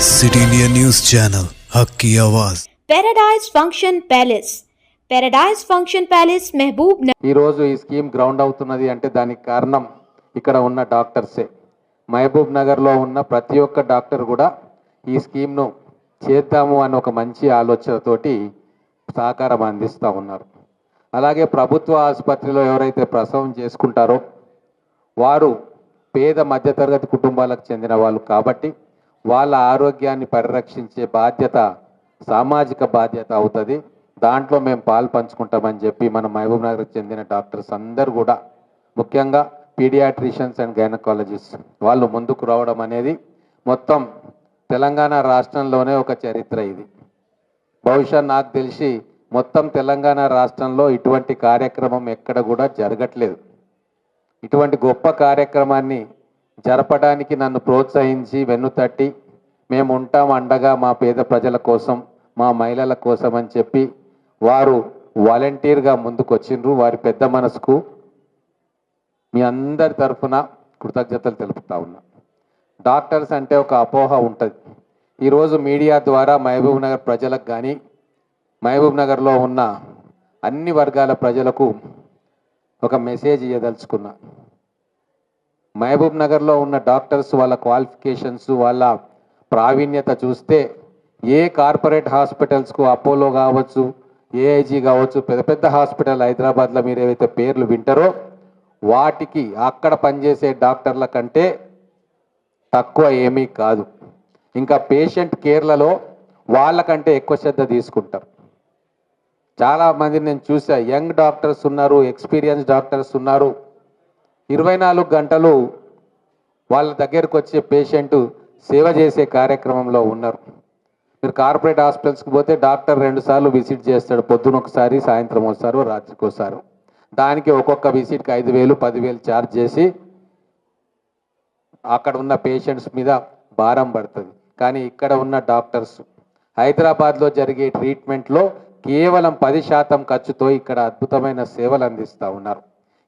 City India news channel हक की आवाज। Paradise function palace paradise function palace महबूब ఈ రోజు ఈ స్కీమ్ గ్రౌండ్ అవుతున్నది అంటే దానికి కారణం ఇక్కడ ఉన్న డాక్టర్సే. మహబూబ్ నగర్లో ఉన్న ప్రతి ఒక్క డాక్టర్ కూడా ఈ స్కీమ్ను చేద్దాము అని ఒక మంచి ఆలోచనతోటి సహకారం అందిస్తూ ఉన్నారు. అలాగే ప్రభుత్వ ఆసుపత్రిలో ఎవరైతే ప్రసవం చేసుకుంటారో వారు పేద మధ్యతరగతి కుటుంబాలకు చెందిన వాళ్ళు కాబట్టి వాళ్ళ ఆరోగ్యాన్ని పరిరక్షించే బాధ్యత సామాజిక బాధ్యత అవుతుంది. దాంట్లో మేము పాలు పంచుకుంటామని చెప్పి మన మహబూబ్ నగర్కి చెందిన డాక్టర్స్ అందరూ కూడా ముఖ్యంగా పీడియాట్రిషియన్స్ అండ్ గైనకాలజిస్ట్ వాళ్ళు ముందుకు రావడం అనేది మొత్తం తెలంగాణ రాష్ట్రంలోనే ఒక చరిత్ర. ఇది బహుశా నాకు తెలిసి మొత్తం తెలంగాణ రాష్ట్రంలో ఇటువంటి కార్యక్రమం ఎక్కడ కూడా జరగట్లేదు. ఇటువంటి గొప్ప కార్యక్రమాన్ని జరపడానికి నన్ను ప్రోత్సహించి వెన్నుతట్టి మేము ఉంటాం అండగా మా పేద ప్రజల కోసం మా మహిళల కోసం అని చెప్పి వారు వాలంటీర్గా ముందుకు వచ్చిండ్రు. వారి పెద్ద మనసుకు మీ అందరి తరఫున కృతజ్ఞతలు తెలుపుతా ఉన్నా. డాక్టర్స్ అంటే ఒక అపోహ ఉంటుంది. ఈరోజు మీడియా ద్వారా మహబూబ్ నగర్ ప్రజలకు కానీ మహబూబ్ నగర్లో ఉన్న అన్ని వర్గాల ప్రజలకు ఒక మెసేజ్ ఇవ్వదలుచుకున్నా. మహబూబ్ నగర్లో ఉన్న డాక్టర్స్ వాళ్ళ క్వాలిఫికేషన్స్ వాళ్ళ ప్రావీణ్యత చూస్తే ఏ కార్పొరేట్ హాస్పిటల్స్కు అపోలో కావచ్చు ఏఐజీ కావచ్చు పెద్ద పెద్ద హాస్పిటల్ హైదరాబాద్లో మీరు ఏవైతే పేర్లు వింటారో వాటికి అక్కడ పనిచేసే డాక్టర్ల కంటే తక్కువ ఏమీ కాదు. ఇంకా పేషెంట్ కేర్లలో వాళ్ళకంటే ఎక్కువ శ్రద్ధ తీసుకుంటారు. చాలామంది నేను చూసా, యంగ్ డాక్టర్స్ ఉన్నారు, ఎక్స్పీరియన్స్ డాక్టర్స్ ఉన్నారు. 24 గంటలు వాళ్ళ దగ్గరకు వచ్చే పేషెంట్ సేవ చేసే కార్యక్రమంలో ఉన్నారు. మీరు కార్పొరేట్ హాస్పిటల్స్కి పోతే డాక్టర్ 2 సార్లు విజిట్ చేస్తాడు. పొద్దున ఒకసారి, సాయంత్రం ఒకసారి, రాత్రికి ఒకసారి. దానికి ఒక్కొక్క విజిట్కి 5,000 10,000 ఛార్జ్ చేసి అక్కడ ఉన్న పేషెంట్స్ మీద భారం పడుతుంది. కానీ ఇక్కడ ఉన్న డాక్టర్స్ హైదరాబాద్లో జరిగే ట్రీట్మెంట్లో కేవలం 10% ఖర్చుతో ఇక్కడ అద్భుతమైన సేవలు అందిస్తూ ఉన్నారు.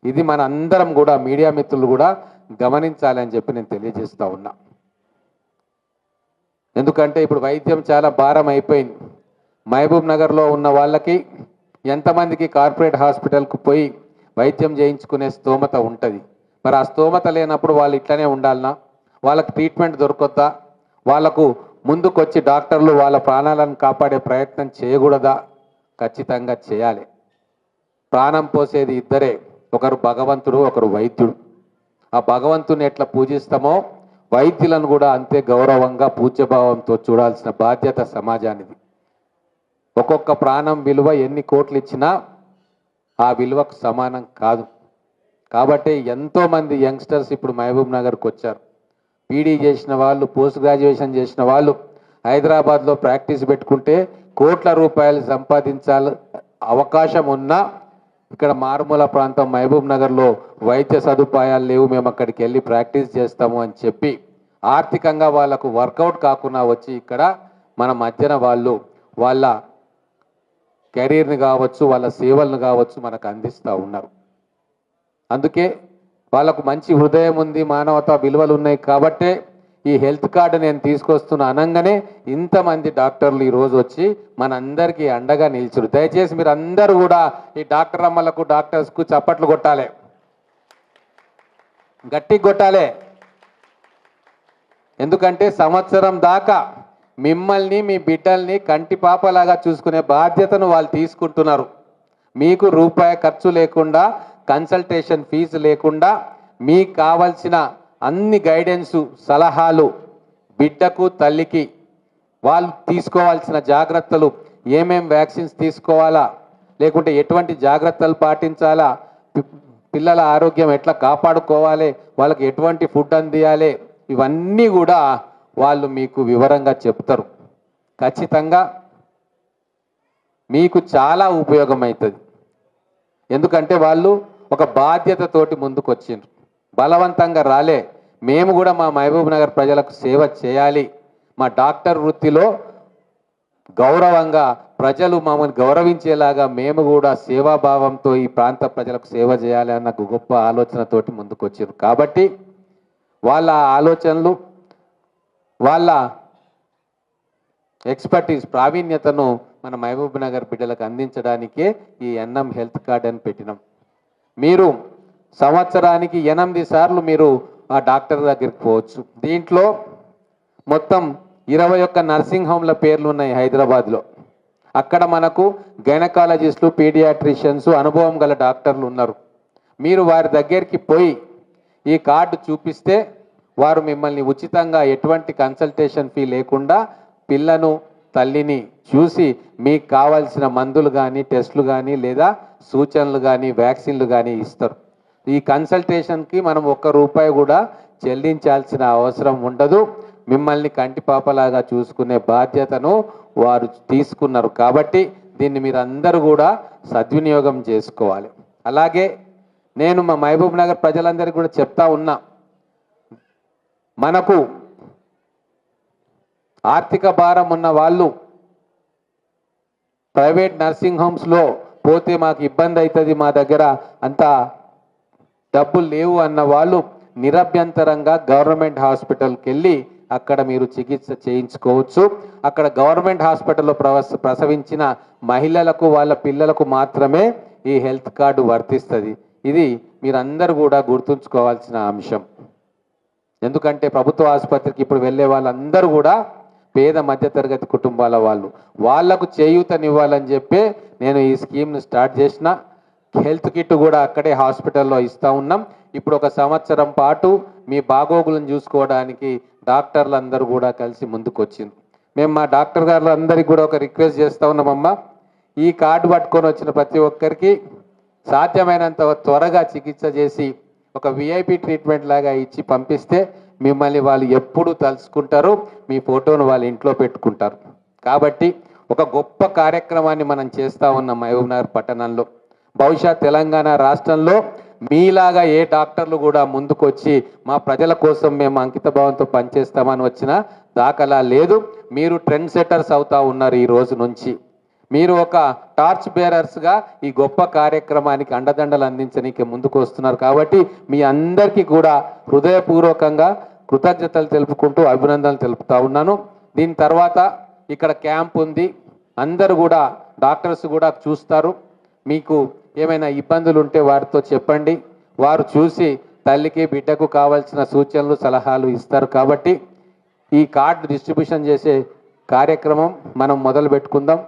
ఇది మన అందరం కూడా మీడియా మిత్రులు కూడా గమనించాలని చెప్పి నేను తెలియజేస్తూ ఉన్నా. ఎందుకంటే ఇప్పుడు వైద్యం చాలా భారం అయిపోయింది. మహబూబ్ నగర్లో ఉన్న వాళ్ళకి ఎంతమందికి కార్పొరేట్ హాస్పిటల్కు పోయి వైద్యం చేయించుకునే స్తోమత ఉంటుంది. మరి ఆ స్తోమత లేనప్పుడు వాళ్ళు ఇట్లనే ఉండాలనా? వాళ్ళకి ట్రీట్మెంట్ దొరకొద్దా? వాళ్లకు ముందుకొచ్చి డాక్టర్లు వాళ్ళ ప్రాణాలను కాపాడే ప్రయత్నం చేయకూడదా? ఖచ్చితంగా చేయాలి. ప్రాణం పోసేది ఇద్దరే, ఒకరు భగవంతుడు, ఒకరు వైద్యుడు. ఆ భగవంతుని ఎట్లా పూజిస్తామో వైద్యులను కూడా అంతే గౌరవంగా పూజ్యభావంతో చూడాల్సిన బాధ్యత సమాజానిది. ఒక్కొక్క ప్రాణం విలువ ఎన్ని కోట్లు ఇచ్చినా ఆ విలువకు సమానం కాదు. కాబట్టి ఎంతోమంది యంగ్స్టర్స్ ఇప్పుడు మహబూబ్ నగర్కి వచ్చారు. పీడీ చేసిన వాళ్ళు, పోస్ట్ గ్రాడ్యుయేషన్ చేసిన వాళ్ళు హైదరాబాద్లో ప్రాక్టీస్ పెట్టుకుంటే కోట్ల రూపాయలు సంపాదించాలి అవకాశం ఉన్నా ఇక్కడ మారుమూల ప్రాంతం మహబూబ్ నగర్లో వైద్య సదుపాయాలు లేవు, మేము అక్కడికి వెళ్ళి ప్రాక్టీస్ చేస్తాము అని చెప్పి ఆర్థికంగా వాళ్ళకు వర్కౌట్ కాకుండా వచ్చి ఇక్కడ మన మధ్యన వాళ్ళు వాళ్ళ కెరీర్ని కావచ్చు వాళ్ళ సేవలను కావచ్చు మనకు అందిస్తూ ఉన్నారు. అందుకే వాళ్ళకు మంచి హృదయం ఉంది, మానవతా విలువలు ఉన్నాయి. కాబట్టే ఈ హెల్త్ కార్డు నేను తీసుకొస్తున్న అనంగానే ఇంతమంది డాక్టర్లు ఈరోజు వచ్చి మనందరికీ అండగా నిలిచారు. దయచేసి మీరు అందరూ కూడా ఈ డాక్టర్ అమ్మలకు డాక్టర్స్కు చప్పట్లు కొట్టాలి, గట్టిగా కొట్టాలి. ఎందుకంటే సంవత్సరం దాకా మిమ్మల్ని మీ బిడ్డల్ని కంటి పాపలాగా చూసుకునే బాధ్యతను వాళ్ళు తీసుకుంటున్నారు. మీకు రూపాయి ఖర్చు లేకుండా, కన్సల్టేషన్ ఫీజు లేకుండా మీకు కావాల్సిన అన్ని గైడెన్సు సలహాలు బిడ్డకు తల్లికి వాళ్ళు తీసుకోవాల్సిన జాగ్రత్తలు, ఏమేం వ్యాక్సిన్స్ తీసుకోవాలా, లేకుంటే ఎటువంటి జాగ్రత్తలు పాటించాలా, పిల్లల ఆరోగ్యం ఎట్లా కాపాడుకోవాలి, వాళ్ళకి ఎటువంటి ఫుడ్ అందియాలి, ఇవన్నీ కూడా వాళ్ళు మీకు వివరంగా చెప్తారు. ఖచ్చితంగా మీకు చాలా ఉపయోగం అవుతుంది. ఎందుకంటే వాళ్ళు ఒక బాధ్యతతోటి ముందుకు వచ్చిండ్రు, బలవంతంగా రాలే. మేము కూడా మా మహబూబ్ నగర్ ప్రజలకు సేవ చేయాలి, మా డాక్టర్ వృత్తిలో గౌరవంగా ప్రజలు మమ్మల్ని గౌరవించేలాగా మేము కూడా సేవాభావంతో ఈ ప్రాంత ప్రజలకు సేవ చేయాలి అన్న గొప్ప ఆలోచనతోటి ముందుకు వచ్చారు. కాబట్టి వాళ్ళ ఆలోచనలు వాళ్ళ ఎక్స్పర్టీస్ ప్రావీణ్యతను మన మహబూబ్ నగర్ బిడ్డలకు అందించడానికే ఈ ఎన్ఎం హెల్త్ కార్డ్ అని పెట్టినాం. మీరు సంవత్సరానికి 8 సార్లు మీరు ఆ డాక్టర్ దగ్గరికి పోవచ్చు. దీంట్లో మొత్తం 21 నర్సింగ్ హోమ్ల పేర్లు ఉన్నాయి హైదరాబాద్లో. అక్కడ మనకు గైనకాలజిస్టులు, పీడియాట్రిషియన్స్, అనుభవం గల డాక్టర్లు ఉన్నారు. మీరు వారి దగ్గరికి పోయి ఈ కార్డు చూపిస్తే వారు మిమ్మల్ని ఉచితంగా ఎటువంటి కన్సల్టేషన్ ఫీ లేకుండా పిల్లను, తల్లిని చూసి మీకు కావాల్సిన మందులు కానీ, టెస్టులు కానీ, లేదా సూచనలు కానీ, వ్యాక్సిన్లు కానీ ఇస్తారు. ఈ కన్సల్టేషన్కి మనం ₹1 కూడా చెల్లించాల్సిన అవసరం ఉండదు. మిమ్మల్ని కంటిపాపలాగా చూసుకునే బాధ్యతను వారు తీసుకున్నారు. కాబట్టి దీన్ని మీరు అందరూ కూడా సద్వినియోగం చేసుకోవాలి. అలాగే నేను మా మహబూబ్ నగర్ ప్రజలందరికీ కూడా చెప్తా ఉన్నా, మనకు ఆర్థిక భారం ఉన్న వాళ్ళు ప్రైవేట్ నర్సింగ్ హోమ్స్లో పోతే మాకు ఇబ్బంది అవుతుంది, మా దగ్గర అంత డబ్బులు లేవు అన్న వాళ్ళు నిరభ్యంతరంగా గవర్నమెంట్ హాస్పిటల్కి వెళ్ళి అక్కడ మీరు చికిత్స చేయించుకోవచ్చు. అక్కడ గవర్నమెంట్ హాస్పిటల్లో ప్రసవించిన మహిళలకు, వాళ్ళ పిల్లలకు మాత్రమే ఈ హెల్త్ కార్డు వర్తిస్తుంది. ఇది మీరందరూ కూడా గుర్తుంచుకోవాల్సిన అంశం. ఎందుకంటే ప్రభుత్వ ఆసుపత్రికి ఇప్పుడు వెళ్ళే వాళ్ళందరూ కూడా పేద మధ్యతరగతి కుటుంబాల వాళ్ళు. వాళ్లకు చేయూతనివ్వాలని చెప్పి నేను ఈ స్కీమ్ను స్టార్ట్ చేసిన. హెల్త్ కిట్ కూడా అక్కడే హాస్పిటల్లో ఇస్తూ ఉన్నాం. ఇప్పుడు 1 సంవత్సరం పాటు మీ బాగోగులను చూసుకోవడానికి డాక్టర్లు అందరూ కూడా కలిసి ముందుకు వచ్చింది. మేము మా డాక్టర్ గారు అందరికీ కూడా ఒక రిక్వెస్ట్ చేస్తూ ఉన్నామమ్మా, ఈ కార్డు పట్టుకొని వచ్చిన ప్రతి ఒక్కరికి సాధ్యమైనంత త్వరగా చికిత్స చేసి ఒక విఐపి ట్రీట్మెంట్ లాగా ఇచ్చి పంపిస్తే మిమ్మల్ని వాళ్ళు ఎప్పుడు తలుచుకుంటారు, మీ ఫోటోను వాళ్ళ ఇంట్లో పెట్టుకుంటారు. కాబట్టి ఒక గొప్ప కార్యక్రమాన్ని మనం చేస్తూ ఉన్నాం మహబూబ్ నగర్ పట్టణంలో. బహుశా తెలంగాణ రాష్ట్రంలో మీలాగా ఏ డాక్టర్లు కూడా ముందుకొచ్చి మా ప్రజల కోసం మేము అంకిత భావంతో పనిచేస్తామని వచ్చిన దాఖలా లేదు. మీరు ట్రెండ్ సెట్టర్స్ అవుతా ఉన్నారు. ఈ రోజు నుంచి మీరు ఒక టార్చ్ బేరర్స్గా ఈ గొప్ప కార్యక్రమానికి అండదండలు అందించడానికి ముందుకు వస్తున్నారు. కాబట్టి మీ అందరికీ కూడా హృదయపూర్వకంగా కృతజ్ఞతలు తెలుపుకుంటూ అభినందనలు తెలుపుతా ఉన్నాను. దీని తర్వాత ఇక్కడ క్యాంప్ ఉంది, అందరూ కూడా డాక్టర్స్ కూడా చూస్తారు. మీకు ఏమైనా ఇబ్బందులు ఉంటే వారితో చెప్పండి, వారు చూసి తల్లికి బిడ్డకు కావాల్సిన సూచనలు, సలహాలు ఇస్తారు. కాబట్టి ఈ కార్డు డిస్ట్రిబ్యూషన్ చేసే కార్యక్రమం మనం మొదలు పెట్టుకుందాం.